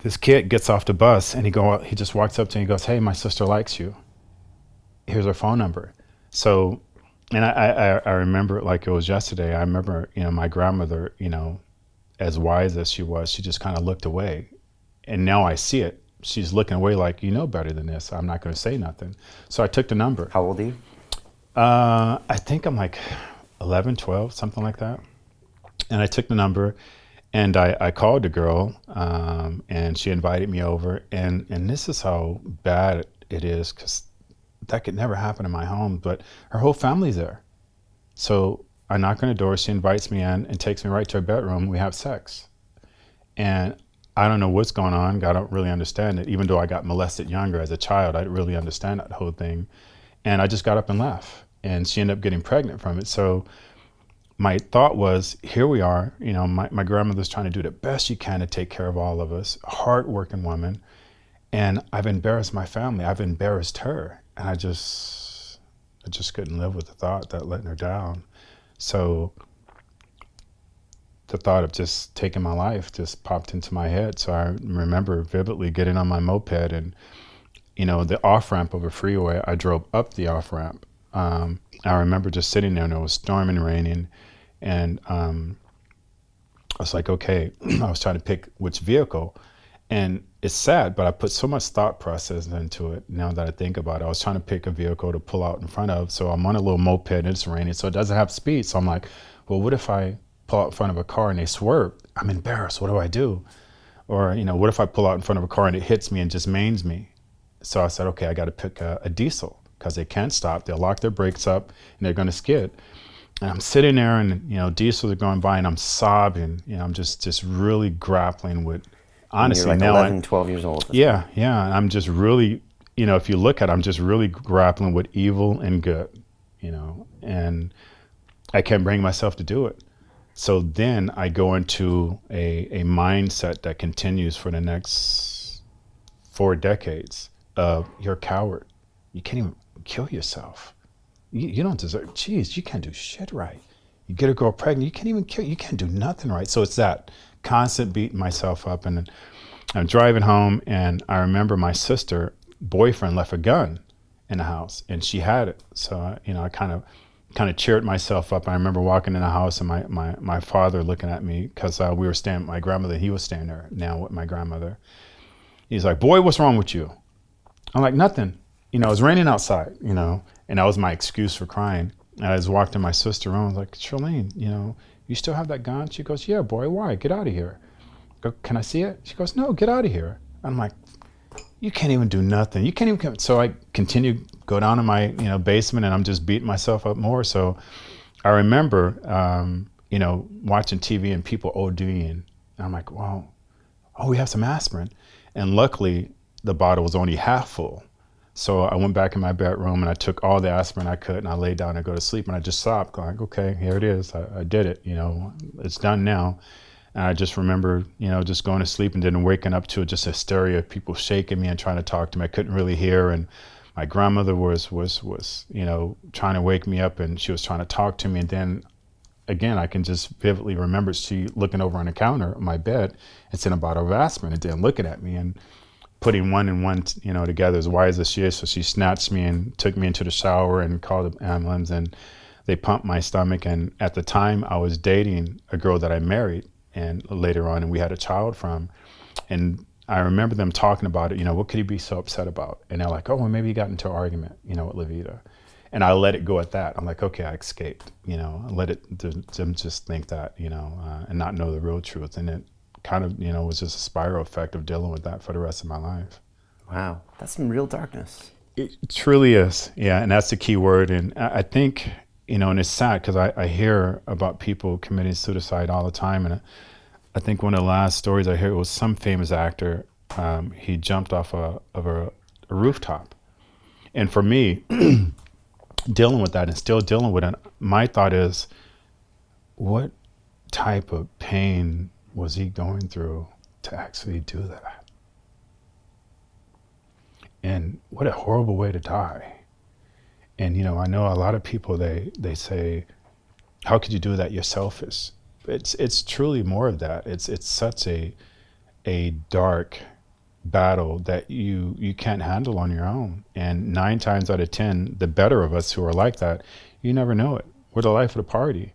this kid gets off the bus and he just walks up to me and goes, "Hey, my sister likes you. Here's her phone number." So, and I remember it like it was yesterday. I remember, my grandmother, as wise as she was, she just kind of looked away. And now I see it. She's looking away like, you know better than this. I'm not going to say nothing. So I took the number. How old are you? I think I'm like 11, 12, something like that. And I took the number and I called the girl, and she invited me over. And this is how bad it is, because that could never happen in my home, but her whole family's there. So I knock on the door, she invites me in and takes me right to her bedroom. We have sex. And I don't know what's going on. I don't really understand it. Even though I got molested younger as a child, I didn't really understand that whole thing. And I just got up and left. And she ended up getting pregnant from it. So my thought was, here we are. My grandmother's trying to do the best she can to take care of all of us, a hardworking woman. And I've embarrassed my family. I've embarrassed her. And I just couldn't live with the thought that letting her down. So the thought of just taking my life just popped into my head. So I remember vividly getting on my moped and, the off-ramp of a freeway, I drove up the off-ramp. I remember just sitting there and it was storming and raining. And I was like, okay, I was trying to pick which vehicle. And it's sad, but I put so much thought process into it now that I think about it. I was trying to pick a vehicle to pull out in front of. So I'm on a little moped and it's raining, so it doesn't have speed. So I'm like, well, what if I pull out in front of a car and they swerve? I'm embarrassed. What do I do? Or, what if I pull out in front of a car and it hits me and just mains me? So I said, okay, I got to pick a diesel because they can't stop. They'll lock their brakes up and they're going to skid. And I'm sitting there and, diesels are going by and I'm sobbing. I'm just really grappling with, honestly, you're like now 11, 12 years old. Yeah. I'm just really, if you look at it, I'm just really grappling with evil and good, and I can't bring myself to do it. So then I go into a mindset that continues for the next 4 decades of, you're a coward. You can't even kill yourself. You don't deserve, geez, you can't do shit right. You get a girl pregnant, you can't even kill, you can't do nothing right. So it's that constant beating myself up. And I'm driving home and I remember my sister boyfriend left a gun in the house and she had it. So, I kind of cheered myself up. I remember walking in the house and my father looking at me because we were staying, my grandmother, he was staying there now with my grandmother. He's like, "Boy, what's wrong with you?" I'm like, "Nothing. It was raining outside, and that was my excuse for crying." And I just walked in my sister's room. I was like, "Charlene, you still have that gun?" She goes, "Yeah, boy, why? Get out of here." I go, "Can I see it?" She goes, "No, get out of here." I'm like, "You can't even do nothing. You can't even come." So I continue, go down to my, basement and I'm just beating myself up more. So I remember, watching TV and people ODing. And I'm like, well, we have some aspirin. And luckily the bottle was only half full. So I went back in my bedroom and I took all the aspirin I could and I laid down and go to sleep and I just sobbed, like, okay, here it is. I did it, it's done now. And I just remember, just going to sleep and then waking up to just hysteria, people shaking me and trying to talk to me. I couldn't really hear. And my grandmother was, trying to wake me up and she was trying to talk to me. And then again, I can just vividly remember she looking over on the counter of my bed and seeing a bottle of aspirin and then looking at me and putting one and one, together, as wise as she is. So she snatched me and took me into the shower and called the ambulance and they pumped my stomach. And at the time I was dating a girl that I married and later on, and we had a child from, and I remember them talking about it, what could he be so upset about? And they're like, oh, well, maybe he got into an argument, with Levita. And I let it go at that. I'm like, okay, I escaped, I let them just think that, and not know the real truth. And it kind of, was just a spiral effect of dealing with that for the rest of my life. Wow, that's some real darkness. It truly is. Yeah, and that's the key word. And I think, and it's sad because I hear about people committing suicide all the time. And I think one of the last stories I heard was some famous actor. He jumped off of a rooftop. And for me, dealing with that and still dealing with it, my thought is, what type of pain was he going through to actually do that? And what a horrible way to die. And, I know a lot of people, they say, how could you do that? You're selfish. It's truly more of that. It's such a dark battle that you can't handle on your own. And 9 times out of 10, the better of us who are like that, you never know it. We're the life of the party.